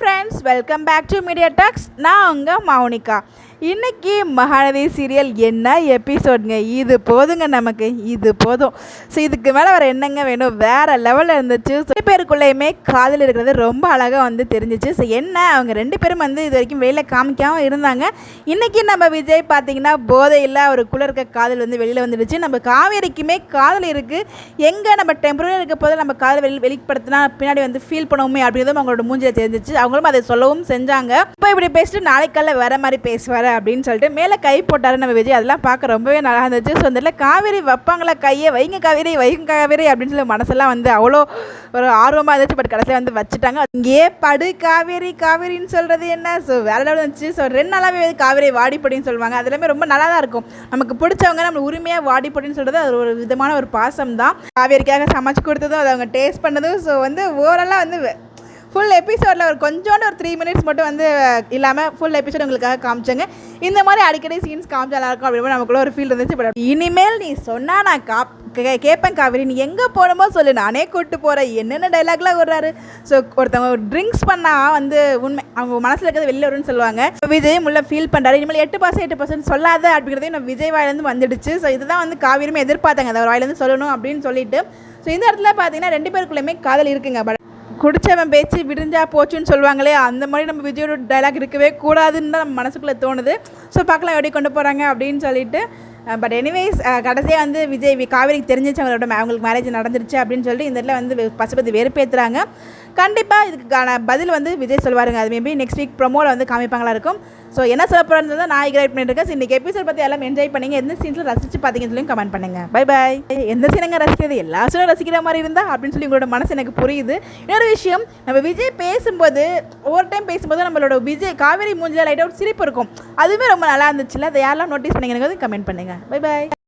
Friends, welcome back to Media Talks. நான் உங்கள் மௌனிகா. இன்றைக்கி மகாநதி சீரியல் என்ன எபிசோடுங்க, இது போதுங்க, நமக்கு இது போதும். ஸோ இதுக்கு மேலே வேறு என்னங்க வேணும், வேறு லெவலில் இருந்துச்சு. ஸோ 2 பேருக்குள்ளேயுமே காதல் இருக்கிறது ரொம்ப அழகாக வந்து தெரிஞ்சிச்சு. ஸோ என்ன அவங்க 2 பேரும் வந்து இது வரைக்கும் வெளியில் காமிக்காமல் இருந்தாங்க. இன்றைக்கி நம்ம விஜய் பார்த்திங்கன்னா போதையில் அவருக்குள்ளே இருக்க காதல் வந்து வெளியில் வந்துடுச்சு. நம்ம காவேரிக்குமே காதல் இருக்குது, எங்கே நம்ம டெம்பரரி இருக்க போது நம்ம காதல் வெளிப்படுத்தினா பின்னாடி வந்து ஃபீல் பண்ணுவோமே அப்படின்றதும் அவங்களோட மூஞ்சியில் தெரிஞ்சிச்சு. அவங்களும் அதை சொல்லவும் செஞ்சாங்க. இப்போ இப்படி பேசிட்டு நாளைக்கு காலையில் வேறு மாதிரி பேசுவார் அப்படின்னு சொல்லிட்டு மேலே கை போட்டார் நம்ம விஜய். அதெல்லாம் பார்க்க ரொம்பவே நல்லா இருந்துச்சு. ஸோ அந்த காவேரி வைப்பாங்களா கையை, வைங்க காவேரி வைங்க காவேரி அப்படின்னு சொல்லி மனசெல்லாம் வந்து அவ்வளோ ஒரு ஆர்வமாக இருந்துச்சு. பட் கடைசியில் வந்து வச்சுட்டாங்க. இங்கே படு காவேரி காவேரின்னு சொல்கிறது என்ன, ஸோ வேற லெவலில் இருந்துச்சு. ஸோ 2 நாளாகவே காவேரி வாடிப்படின்னு சொல்லுவாங்க. அது எல்லாமே ரொம்ப நல்லா தான் இருக்கும். நமக்கு பிடிச்சவங்க நம்ம உரிமையாக வாடிப்படின்னு சொல்கிறது அது ஒரு விதமான ஒரு பாசம் தான். காவேரிக்காக சமைச்சு கொடுத்ததும் அதை அவங்க டேஸ்ட் பண்ணதும் ஸோ வந்து ஓவராலாக வந்து ஃபுல் எபிசோடில் ஒரு கொஞ்சோண்டு ஒரு 3 மினிட்ஸ் மட்டும் வந்து இல்லாமல் ஃபுல் எபிசோட் உங்களுக்காக காமிச்சாங்க. இந்த மாதிரி அடிக்கடி சீன்ஸ் காமிச்சா நல்லாயிருக்கும் அப்படின்னு நமக்குள்ள ஒரு ஃபீல் இருந்துச்சு. பட் இனிமேல் நீ சொன்னால் நான் கேட்பேன் காவேரி, நீ எங்கே போகணுமோ சொல்லு, நானே கூப்பிட்டு போகிறேன். என்னென்ன டைலாக்லாம் விடுறாரு. ஸோ ஒருத்தவங்க ட்ரிங்க்ஸ் பண்ணால் வந்து உண்மை அவங்க மனசில் இருக்கிறது வெளில வரும்னு சொல்லுவாங்க. விஜய் உள்ள ஃபீல் பண்ணுறாரு. இனிமேல் 8% சொல்லாத அப்படிங்கிறதையும் நம்ம விஜய் வாயிலேருந்து வந்துடுச்சு. ஸோ இதுதான் வந்து காவேரியுமே எதிர்பார்த்தாங்க, அந்த வாயிலேருந்து சொல்லணும் அப்படின்னு சொல்லிட்டு. ஸோ இந்த இடத்துல பார்த்தீங்கன்னா 2 பேருக்குள்ளேயுமே காதல் இருக்குங்க. பட் குடிச்சவன் பேச்சு விடிஞ்சா போச்சுன்னு சொல்லுவாங்களே, அந்த மாதிரி நம்ம விஜயோட டைலாக் இருக்கவே கூடாதுன்னு தான் நம்ம மனசுக்குள்ளே தோணுது. ஸோ பார்க்கலாம் எப்படி கொண்டு போகிறாங்க அப்படின்னு சொல்லிட்டு. பட் எனிவேஸ் கடைசியாக வந்து விஜய் காவேரிக்கு தெரிஞ்சிச்சு அவங்களுக்கு மேரேஜ் நடந்துருச்சு அப்படின்னு சொல்லிட்டு இந்த இடத்துல வந்து பசுபதி வெறுப்பேற்றுறாங்க. கண்டிப்பாக இதுக்கான பதில் வந்து விஜய் சொல்லுவாருங்க. அது மேபி நெக்ஸ்ட் வீக் ப்ரொமோவில் வந்து காமிப்பாங்களா இருக்கும். ஸோ என்ன சொல்ல போகிறேன்னு தான் நான் கிரியேட் பண்ணியிருக்கேன். ஸோ இன்றைக்கி எபிசோட் பற்றி எல்லாம் என்ஜாய் பண்ணிங்க, எந்த சீன்ஸில் ரசித்து பார்த்தீங்கன்னு சொல்லி கமெண்ட் பண்ணுங்கள். Bye bye. எந்த சீனங்க ரசிக்கிறது, எல்லா சீனும் ரசிக்கிற மாதிரி இருந்தால் அப்படின்னு சொல்லி உங்களோட மனசு எனக்கு புரியுது. இன்னொரு விஷயம், நம்ம விஜய் பேசும்போது ஒவ்வொரு டைம் பேசும்போது நம்மளோட விஜய் காவேரி மூஞ்சில் லைட்டாக ஒரு சிரிப்பு இருக்கும். அதுவே ரொம்ப நல்லா இருந்துச்சுல்ல. அதை யாரெல்லாம் நோட்டீஸ் பண்ணிங்க கமெண்ட் பண்ணுங்கள். Bye bye.